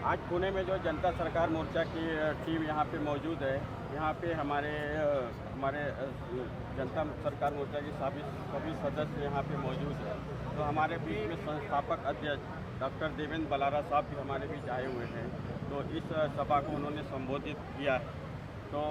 आज पुणे में जो जनता सरकार मोर्चा की टीम यहाँ पे मौजूद है। यहाँ पे हमारे जनता सरकार मोर्चा के सभी सदस्य यहाँ पे मौजूद हैं। तो हमारे बीच में संस्थापक अध्यक्ष डॉक्टर देवेंद्र बलारा साहब भी हमारे बीच आए हुए हैं। तो इस सभा को उन्होंने संबोधित किया है। तो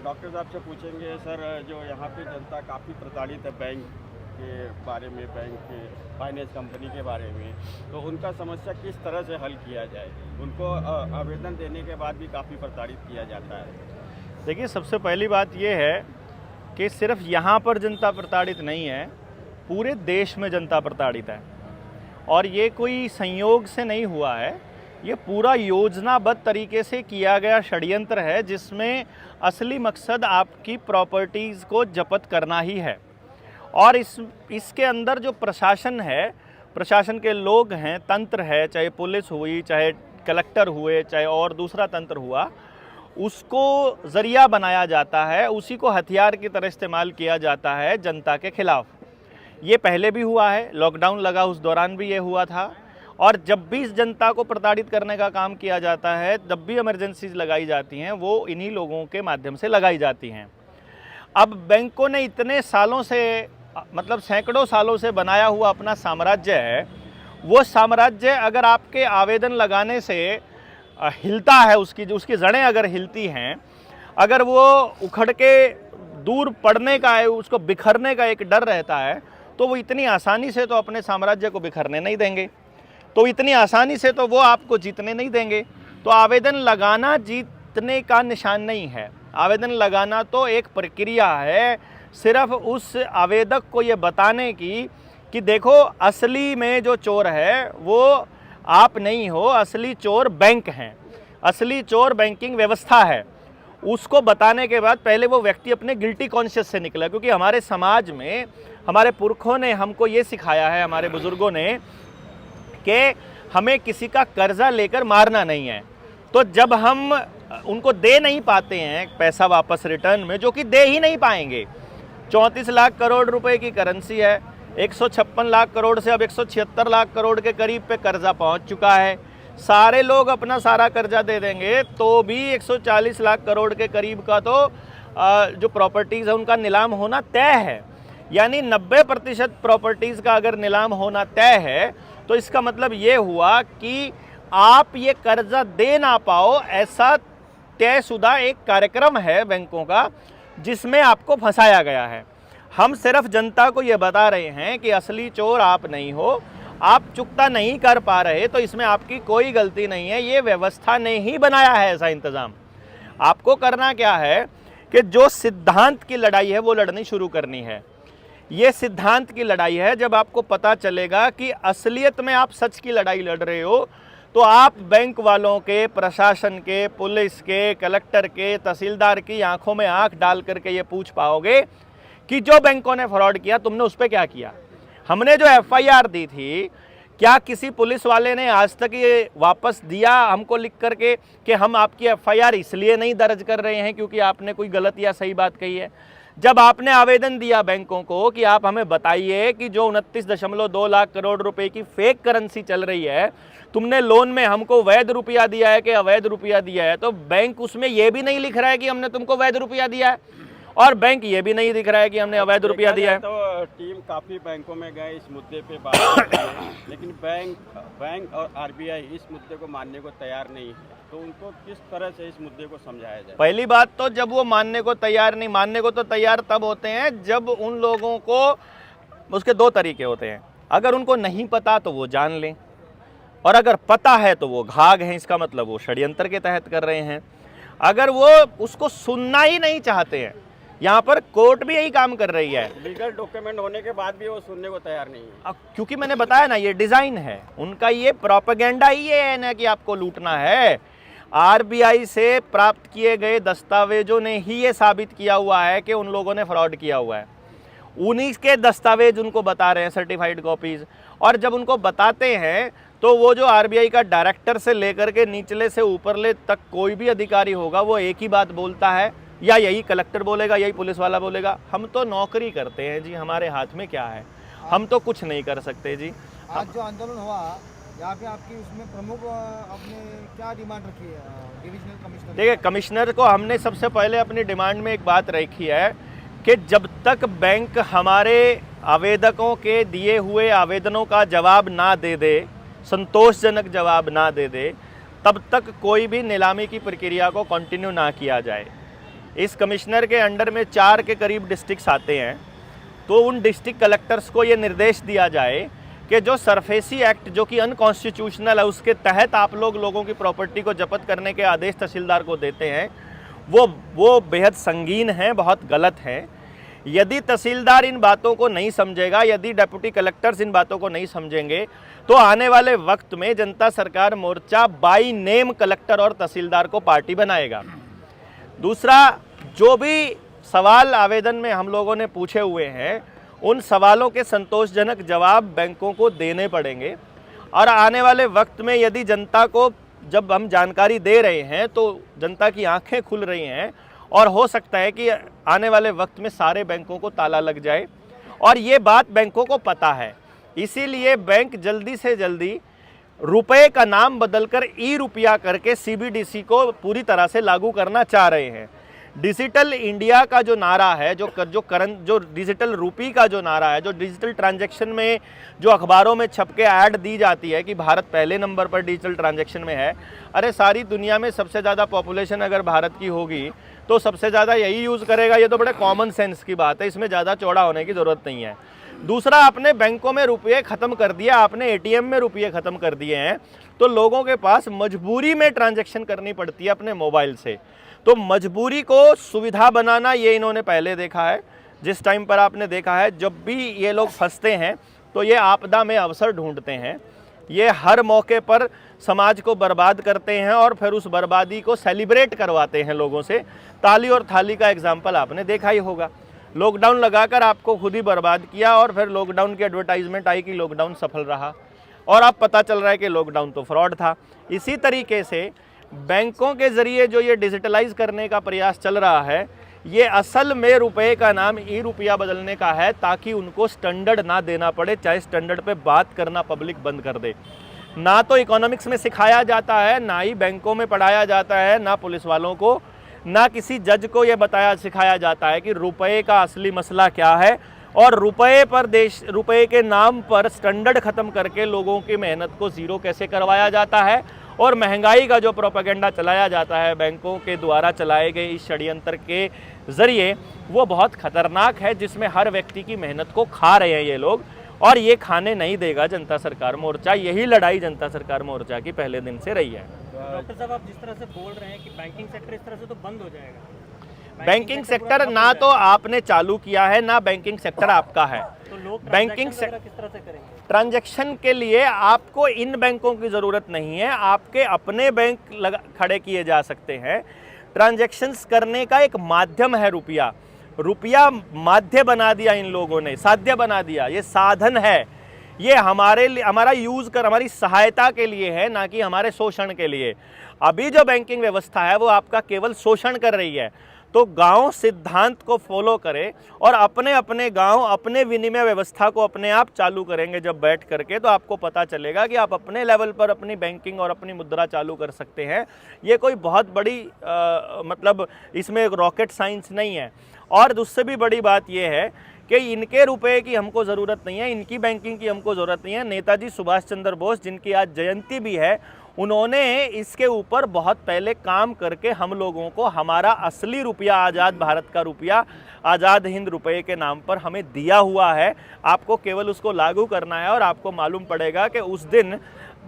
डॉक्टर साहब से पूछेंगे, सर जो यहाँ पे जनता काफ़ी प्रताड़ित है बैंक के बारे में, बैंक के फाइनेंस कंपनी के बारे में, तो उनका समस्या किस तरह से हल किया जाए। उनको आवेदन देने के बाद भी काफ़ी प्रताड़ित किया जाता है। देखिए, सबसे पहली बात ये है कि सिर्फ यहाँ पर जनता प्रताड़ित नहीं है, पूरे देश में जनता प्रताड़ित है। और ये कोई संयोग से नहीं हुआ है, ये पूरा योजनाबद्ध तरीके से किया गया षड्यंत्र है, जिसमें असली मकसद आपकी प्रॉपर्टीज़ को जब्त करना ही है। और इसके अंदर जो प्रशासन है, प्रशासन के लोग हैं, तंत्र है, चाहे पुलिस हुई, चाहे कलेक्टर हुए, चाहे और दूसरा तंत्र हुआ, उसको ज़रिया बनाया जाता है, उसी को हथियार की तरह इस्तेमाल किया जाता है जनता के खिलाफ। ये पहले भी हुआ है, लॉकडाउन लगा उस दौरान भी ये हुआ था। और जब भी इस जनता को प्रताड़ित करने का काम किया जाता है, जब भी इमरजेंसीज लगाई जाती हैं, वो इन्हीं लोगों के माध्यम से लगाई जाती हैं। अब बैंकों ने इतने सालों से, मतलब सैकड़ों सालों से बनाया हुआ अपना साम्राज्य है, वो साम्राज्य अगर आपके आवेदन लगाने से हिलता है, उसकी जड़ें अगर हिलती हैं, अगर वो उखड़ के दूर पड़ने का है, उसको बिखरने का एक डर रहता है, तो वो इतनी आसानी से तो अपने साम्राज्य को बिखरने नहीं देंगे, तो इतनी आसानी से तो वो आपको जीतने नहीं देंगे। तो आवेदन लगाना जीतने का निशान नहीं है। आवेदन लगाना तो एक प्रक्रिया है, सिर्फ उस आवेदक को ये बताने की कि देखो, असली में जो चोर है वो आप नहीं हो, असली चोर बैंक हैं, असली चोर बैंकिंग व्यवस्था है। उसको बताने के बाद पहले वो व्यक्ति अपने गिल्टी कॉन्शियस से निकला, क्योंकि हमारे समाज में हमारे पुरखों ने हमको ये सिखाया है, हमारे बुजुर्गों ने, कि हमें किसी का कर्जा लेकर मारना नहीं है। तो जब हम उनको दे नहीं पाते हैं पैसा वापस रिटर्न में, जो कि दे ही नहीं पाएंगे, 34 लाख करोड़ रुपए की करेंसी है, 156 लाख करोड़ से अब 176 लाख करोड़ के करीब पे कर्जा पहुंच चुका है। सारे लोग अपना सारा कर्जा दे देंगे तो भी 140 लाख करोड़ के करीब का तो जो प्रॉपर्टीज़ है उनका नीलाम होना तय है। यानी 90% प्रॉपर्टीज़ का अगर नीलाम होना तय है, तो इसका मतलब ये हुआ कि आप ये कर्जा दे ना पाओ, ऐसा तयशुदा एक कार्यक्रम है बैंकों का, जिसमें आपको फंसाया गया है। हम सिर्फ जनता को ये बता रहे हैं कि असली चोर आप नहीं हो, आप चुकता नहीं कर पा रहे तो इसमें आपकी कोई गलती नहीं है, ये व्यवस्था ने ही बनाया है ऐसा इंतज़ाम। आपको करना क्या है कि जो सिद्धांत की लड़ाई है वो लड़नी शुरू करनी है। ये सिद्धांत की लड़ाई है। जब आपको पता चलेगा कि असलियत में आप सच की लड़ाई लड़ रहे हो, तो आप बैंक वालों के, प्रशासन के, पुलिस के, कलेक्टर के, तहसीलदार की आंखों में आंख डाल करके ये पूछ पाओगे कि जो बैंकों ने फ्रॉड किया तुमने उस पर क्या किया। हमने जो FIR दी थी, क्या किसी पुलिस वाले ने आज तक ये वापस दिया हमको लिख करके कि हम आपकी FIR इसलिए नहीं दर्ज कर रहे हैं क्योंकि आपने कोई गलत या सही बात कही है? जब आपने आवेदन दिया बैंकों को कि आप हमें बताइए कि जो 29.2 लाख करोड़ रुपए की फेक करेंसी चल रही है, तुमने लोन में हमको वैध रुपया दिया है कि अवैध रुपया दिया है, तो बैंक उसमें यह भी नहीं लिख रहा है कि हमने तुमको वैध रुपया दिया है, और बैंक ये भी नहीं दिख रहा है कि हमने अवैध रुपया दिया है। तो टीम काफ़ी बैंकों में गए, इस मुद्दे पे बात करते हैं, लेकिन बैंक और RBI इस मुद्दे को मानने को तैयार नहीं है। तो उनको किस तरह से इस मुद्दे को समझाया जाए? पहली बात तो, जब वो मानने को तैयार नहीं, मानने को तो तैयार तब होते हैं जब उन लोगों को, उसके दो तरीके होते हैं, अगर उनको नहीं पता तो वो जान लें, और अगर पता है तो वो घाघ हैं, इसका मतलब वो षड्यंत्र के तहत कर रहे हैं। अगर वो उसको सुनना ही नहीं चाहते हैं, यहाँ पर कोर्ट भी यही काम कर रही है, लीगल डॉक्यूमेंट होने के बाद भी वो सुनने को तैयार नहीं है। क्योंकि मैंने बताया ना, ये डिज़ाइन है उनका, ये प्रोपेगेंडा ही है ना कि आपको लूटना है। RBI से प्राप्त किए गए दस्तावेजों ने ही ये साबित किया हुआ है कि उन लोगों ने फ्रॉड किया हुआ है। उन्हीं के दस्तावेज उनको बता रहे हैं, सर्टिफाइड कॉपीज़। और जब उनको बताते हैं तो वो जो RBI का डायरेक्टर से लेकर के निचले से ऊपरले तक कोई भी अधिकारी होगा, वो एक ही बात बोलता है, या यही कलेक्टर बोलेगा, यही पुलिस वाला बोलेगा, हम तो नौकरी करते हैं जी, हमारे हाथ में क्या है, हम तो कुछ नहीं कर सकते जी। आज जो आंदोलन हुआ यहाँ पे, आपकी उसमें प्रमुख अपने क्या डिमांड रखी है डिविजनल कमिश्नर? देखिए, कमिश्नर को हमने सबसे पहले अपनी डिमांड में एक बात रखी है कि जब तक बैंक हमारे आवेदकों के दिए हुए आवेदनों का जवाब ना दे दे, संतोषजनक जवाब ना दे दे, तब तक कोई भी नीलामी की प्रक्रिया को कंटिन्यू ना किया जाए। इस कमिश्नर के अंडर में 4 के करीब डिस्ट्रिक्ट्स आते हैं, तो उन डिस्ट्रिक्ट कलेक्टर्स को ये निर्देश दिया जाए कि जो सरफेसी एक्ट जो कि अनकॉन्स्टिट्यूशनल है, उसके तहत आप लोगों की प्रॉपर्टी को जब्त करने के आदेश तहसीलदार को देते हैं, वो बेहद संगीन है, बहुत गलत है। यदि तहसीलदार इन बातों को नहीं समझेगा, यदि डिप्टी कलेक्टर्स इन बातों को नहीं समझेंगे, तो आने वाले वक्त में जनता सरकार मोर्चा बाई नेम कलेक्टर और तहसीलदार को पार्टी बनाएगा। दूसरा, जो भी सवाल आवेदन में हम लोगों ने पूछे हुए हैं, उन सवालों के संतोषजनक जवाब बैंकों को देने पड़ेंगे। और आने वाले वक्त में यदि जनता को जब हम जानकारी दे रहे हैं तो जनता की आंखें खुल रही हैं, और हो सकता है कि आने वाले वक्त में सारे बैंकों को ताला लग जाए, और ये बात बैंकों को पता है। इसीलिए बैंक जल्दी से जल्दी रुपए का नाम बदलकर ई-रुपया करके सीबीडीसी को पूरी तरह से लागू करना चाह रहे हैं। डिजिटल इंडिया का जो नारा है, जो डिजिटल रूपी का जो नारा है, जो डिजिटल ट्रांजैक्शन में जो अखबारों में छप के ऐड दी जाती है कि भारत पहले नंबर पर डिजिटल ट्रांजैक्शन में है, अरे सारी दुनिया में सबसे ज़्यादा पॉपुलेशन अगर भारत की होगी तो सबसे ज़्यादा यही यूज़ करेगा। ये तो बड़े कॉमन सेंस की बात है, इसमें ज़्यादा चौड़ा होने की ज़रूरत नहीं है। दूसरा, आपने बैंकों में रुपये ख़त्म कर दिया, आपने एटीएम में रुपये ख़त्म कर दिए हैं, तो लोगों के पास मजबूरी में ट्रांजैक्शन करनी पड़ती है अपने मोबाइल से। तो मजबूरी को सुविधा बनाना ये इन्होंने पहले देखा है। जिस टाइम पर आपने देखा है, जब भी ये लोग फंसते हैं तो ये आपदा में अवसर ढूंढते हैं, ये हर मौके पर समाज को बर्बाद करते हैं और फिर उस बर्बादी को सेलिब्रेट करवाते हैं लोगों से। ताली और थाली का एग्जाम्पल आपने देखा ही होगा। लॉकडाउन लगाकर आपको खुद ही बर्बाद किया, और फिर लॉकडाउन की एडवर्टाइजमेंट आई कि लॉकडाउन सफल रहा, और अब पता चल रहा है कि लॉकडाउन तो फ्रॉड था। इसी तरीके से बैंकों के ज़रिए जो ये डिजिटलाइज करने का प्रयास चल रहा है, ये असल में रुपए का नाम ई-रुपया बदलने का है, ताकि उनको स्टैंडर्ड ना देना पड़े, चाहे स्टैंडर्ड पे बात करना पब्लिक बंद कर दे। ना तो इकोनॉमिक्स में सिखाया जाता है, ना ही बैंकों में पढ़ाया जाता है, ना पुलिस वालों को, ना किसी जज को ये सिखाया जाता है कि रुपए का असली मसला क्या है, और रुपए के नाम पर स्टैंडर्ड ख़त्म करके लोगों की मेहनत को ज़ीरो कैसे करवाया जाता है, और महंगाई का जो प्रोपेगेंडा चलाया जाता है बैंकों के द्वारा चलाए गए इस षड्यंत्र के ज़रिए, वो बहुत ख़तरनाक है, जिसमें हर व्यक्ति की मेहनत को खा रहे हैं ये लोग, और ये खाने नहीं देगा जनता सरकार मोर्चा। यही लड़ाई जनता सरकार मोर्चा की पहले दिन से रही है। डॉक्टर साहब, आप जिस तरह से बोल रहे हैं कि बैंकिंग सेक्टर इस तरह से तो बंद हो जाएगा, बैंकिंग सेक्टर ना तो आपने चालू किया है, ना बैंकिंग सेक्टर आपका है। तो लोग बैंकिंग सेक्टर किस तरह से करेंगे? ट्रांजैक्शन के लिए आपको इन बैंकों की ज़रूरत नहीं है, आपके अपने बैंक खड़े किए जा सकते हैं। ट्रांजैक्शंस करने का एक माध्यम है रुपया। रुपया माध्य बना दिया इन लोगों ने, साध्य बना दिया। ये साधन है, ये हमारा यूज़ कर हमारी सहायता के लिए है, ना कि हमारे शोषण के लिए। अभी जो बैंकिंग व्यवस्था है वो आपका केवल शोषण कर रही है। तो गांव सिद्धांत को फॉलो करें और अपने अपने गांव अपने विनिमय व्यवस्था को अपने आप चालू करेंगे जब बैठ करके, तो आपको पता चलेगा कि आप अपने लेवल पर अपनी बैंकिंग और अपनी मुद्रा चालू कर सकते हैं। ये कोई बहुत बड़ी मतलब इसमें रॉकेट साइंस नहीं है। और उससे भी बड़ी बात यह है कि इनके रुपए की हमको ज़रूरत नहीं है, इनकी बैंकिंग की हमको ज़रूरत नहीं है। नेताजी सुभाष चंद्र बोस, जिनकी आज जयंती भी है, उन्होंने इसके ऊपर बहुत पहले काम करके हम लोगों को हमारा असली रुपया, आज़ाद भारत का रुपया, आज़ाद हिंद रुपये के नाम पर हमें दिया हुआ है। आपको केवल उसको लागू करना है और आपको मालूम पड़ेगा कि उस दिन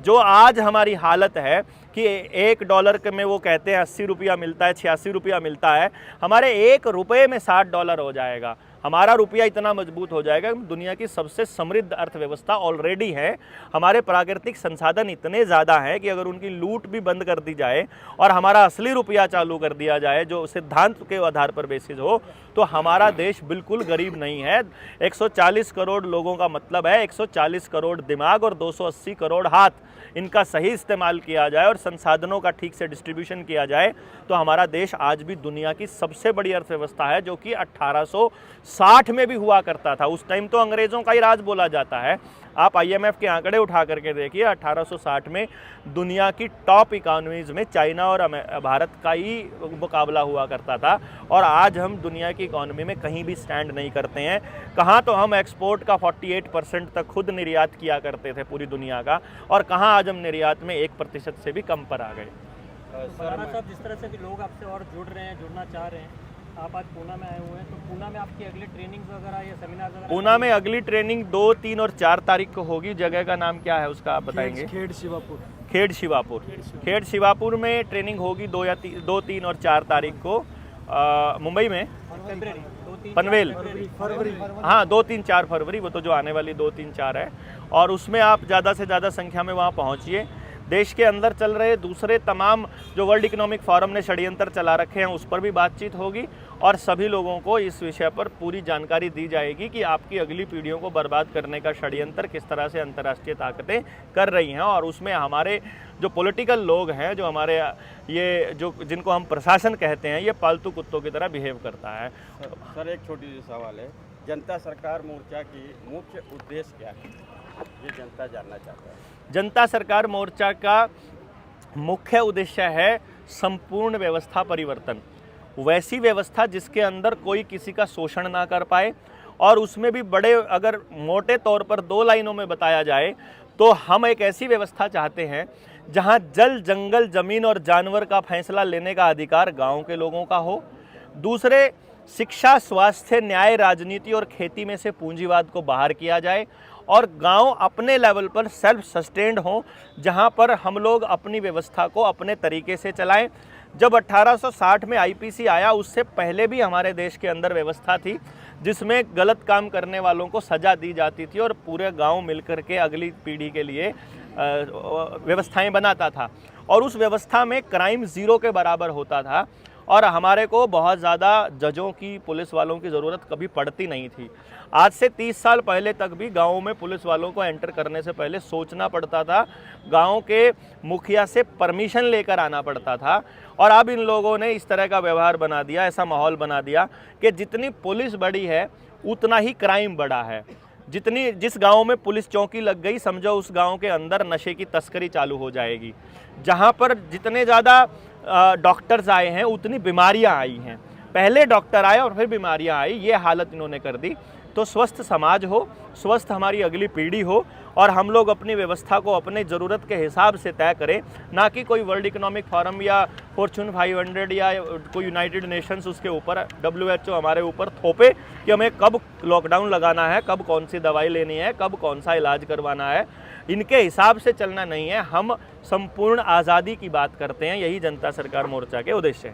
जो आज हमारी हालत है कि $1 में वो कहते हैं 80 रुपया मिलता है, 86 रुपया मिलता है, हमारे $1 में $60 हो जाएगा। हमारा रुपया इतना मजबूत हो जाएगा। दुनिया की सबसे समृद्ध अर्थव्यवस्था ऑलरेडी है। हमारे प्राकृतिक संसाधन इतने ज़्यादा हैं कि अगर उनकी लूट भी बंद कर दी जाए और हमारा असली रुपया चालू कर दिया जाए जो सिद्धांत के आधार पर बेसिस हो, तो हमारा देश बिल्कुल गरीब नहीं है। 140 करोड़ लोगों का मतलब है 140 करोड़ दिमाग और 280 करोड़ हाथ। इनका सही इस्तेमाल किया जाए और संसाधनों का ठीक से डिस्ट्रीब्यूशन किया जाए तो हमारा देश आज भी दुनिया की सबसे बड़ी अर्थव्यवस्था है, जो कि 60 में भी हुआ करता था। उस टाइम तो अंग्रेज़ों का ही राज बोला जाता है। आप IMF के आंकड़े उठा करके देखिए, 1860 में दुनिया की टॉप इकोनॉमीज़ में चाइना और भारत का ही मुकाबला हुआ करता था, और आज हम दुनिया की इकोनॉमी में कहीं भी स्टैंड नहीं करते हैं। कहाँ तो हम एक्सपोर्ट का 48% तक खुद निर्यात किया करते थे पूरी दुनिया का, और कहाँ आज हम निर्यात में 1% से भी कम पर आ गए। बलारा साहब, जिस तरह से भी लोग आपसे और जुड़ रहे हैं, जुड़ना चाह रहे हैं, आप आज पूना में आए हुए हैं, तो पूना में आपकी अगली ट्रेनिंग वगैरह या सेमिनार वगैरह? पूना में अगली ट्रेनिंग 2, 3 और 4 तारीख को होगी। जगह का नाम क्या है उसका आप बताएंगे? खेड़ शिवापुर। खेड़ शिवापुर। खेड़ शिवापुर में ट्रेनिंग होगी 2, 3 और 4 तारीख को। मुंबई में फरवरी, 2, 3, पनवेल। फरवरी। हाँ, 2, 3, 4 फरवरी, वो तो जो आने वाली 2, 3, 4 है। और उसमें आप ज़्यादा से ज़्यादा संख्या में वहाँ पहुँचिए। देश के अंदर चल रहे दूसरे तमाम जो वर्ल्ड इकोनॉमिक फोरम ने षड्यंत्र चला रखे हैं उस पर भी बातचीत होगी, और सभी लोगों को इस विषय पर पूरी जानकारी दी जाएगी कि आपकी अगली पीढ़ियों को बर्बाद करने का षड्यंत्र किस तरह से अंतर्राष्ट्रीय ताकतें कर रही हैं। और उसमें हमारे जो पॉलिटिकल लोग हैं, जो हमारे ये जो जिनको हम प्रशासन कहते हैं, ये पालतू कुत्तों की तरह बिहेव करता है। सर एक छोटी सी सवाल है, जनता सरकार मोर्चा की मुख्य उद्देश्य क्या है, ये जनता जानना चाहता है। जनता सरकार मोर्चा का मुख्य उद्देश्य है संपूर्ण व्यवस्था परिवर्तन, वैसी व्यवस्था जिसके अंदर कोई किसी का शोषण ना कर पाए, और उसमें भी बड़े अगर मोटे तौर पर 2 लाइनों में बताया जाए तो हम एक ऐसी व्यवस्था चाहते हैं जहां जल, जंगल, जमीन और जानवर का फैसला लेने का अधिकार गांव के लोगों का हो। दूसरे, शिक्षा, स्वास्थ्य, न्याय, राजनीति और खेती में से पूंजीवाद को बाहर किया जाए, और गांव अपने लेवल पर सेल्फ सस्टेन्ड हों, जहां पर हम लोग अपनी व्यवस्था को अपने तरीके से चलाएं। जब 1860 में IPC आया, उससे पहले भी हमारे देश के अंदर व्यवस्था थी जिसमें गलत काम करने वालों को सज़ा दी जाती थी, और पूरे गांव मिलकर के अगली पीढ़ी के लिए व्यवस्थाएं बनाता था, और उस व्यवस्था में क्राइम 0 के बराबर होता था, और हमारे को बहुत ज़्यादा जजों की, पुलिस वालों की ज़रूरत कभी पड़ती नहीं थी। आज से 30 साल पहले तक भी गाँव में पुलिस वालों को एंटर करने से पहले सोचना पड़ता था, गाँव के मुखिया से परमिशन लेकर आना पड़ता था। और अब इन लोगों ने इस तरह का व्यवहार बना दिया, ऐसा माहौल बना दिया कि जितनी पुलिस बड़ी है उतना ही क्राइम बड़ा है। जिस गांव में पुलिस चौकी लग गई, समझो उस गांव के अंदर नशे की तस्करी चालू हो जाएगी। जहां पर जितने ज़्यादा डॉक्टर्स आए हैं उतनी बीमारियां आई हैं। पहले डॉक्टर आए और फिर बीमारियां आई, ये हालत इन्होंने कर दी। तो स्वस्थ समाज हो, स्वस्थ हमारी अगली पीढ़ी हो, और हम लोग अपनी व्यवस्था को अपने ज़रूरत के हिसाब से तय करें, ना कि कोई वर्ल्ड इकोनॉमिक फोरम या फॉर्च्यून 500 या कोई यूनाइटेड नेशंस उसके ऊपर, WHO हमारे ऊपर थोपे कि हमें कब लॉकडाउन लगाना है, कब कौन सी दवाई लेनी है, कब कौन सा इलाज करवाना है। इनके हिसाब से चलना नहीं है। हम संपूर्ण आज़ादी की बात करते हैं, यही जनता सरकार मोर्चा के उद्देश्य है।